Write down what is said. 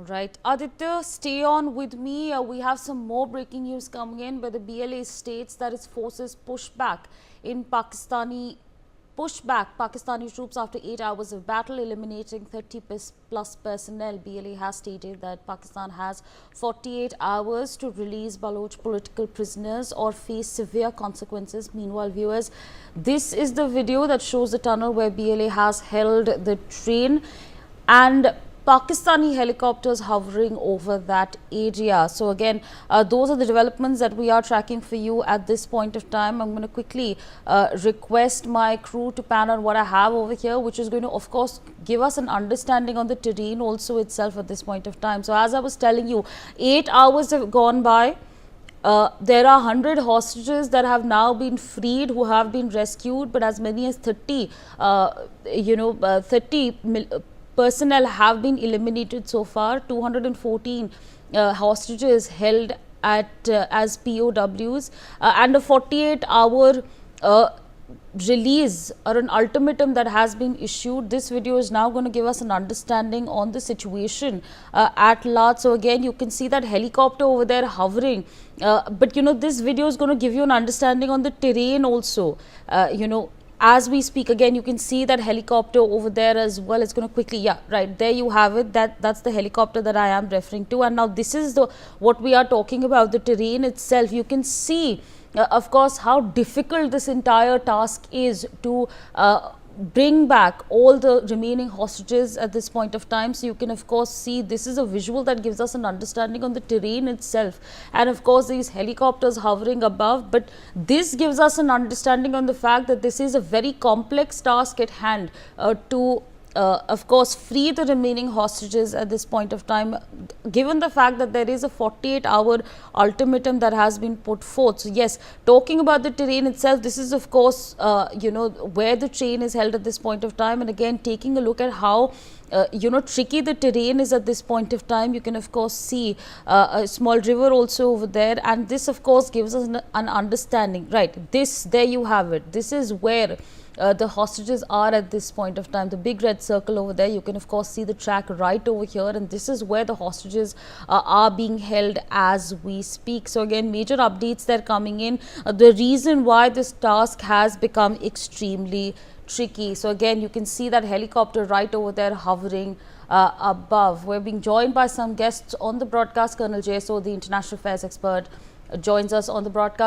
Right. Aditya, stay on with me. We have some more breaking news coming in where the BLA states that its forces push back in Pakistani troops after 8 hours of battle, eliminating 30 plus personnel. BLA has stated that Pakistan has 48 hours to release Baloch political prisoners or face severe consequences. Meanwhile, viewers, this is the video that shows the tunnel where BLA has held the train and Pakistani helicopters hovering over that area. So again, those are the developments that we are tracking for you at this point of time. I'm going to quickly request my crew to pan on what I have over here, which is going to, of course, give us an understanding on the terrain also itself at this point of time. So as I was telling you, 8 hours have gone by. There are 100 hostages that have now been freed, who have been rescued, but as many as 30, 30 personnel have been eliminated so far. 214 hostages held at as POWs, and a 48-hour release or an ultimatum that has been issued. This video is now going to give us an understanding on the situation at large. So again, you can see that helicopter over there hovering, but this video is going to give you an understanding on the terrain also. As we speak, again, you can see that helicopter over there as well. It's going to quickly, yeah, right there you have it. That's the helicopter that I am referring to. And now this is what we are talking about, the terrain itself. You can see, of course, how difficult this entire task is to bring back all the remaining hostages at this point of time. So you can, of course, see this is a visual that gives us an understanding on the terrain itself, and of course these helicopters hovering above. But this gives us an understanding on the fact that this is a very complex task at hand to of course free the remaining hostages at this point of time, given the fact that there is a 48-hour ultimatum that has been put forth. So yes, talking about the terrain itself, this is of course where the train is held at this point of time, and again taking a look at how tricky the terrain is at this point of time. You can of course see a small river also over there, and this of course gives us an understanding. Right, there you have it. This is where the hostages are at this point of time. The big red circle over there, you can of course see the track right over here, and this is where the hostages are being held as we speak. So again, major updates that are coming in, the reason why this task has become extremely tricky. So again, you can see that helicopter right over there hovering above. We're being joined by some guests on the broadcast. Colonel JSO, the international affairs expert, joins us on the broadcast.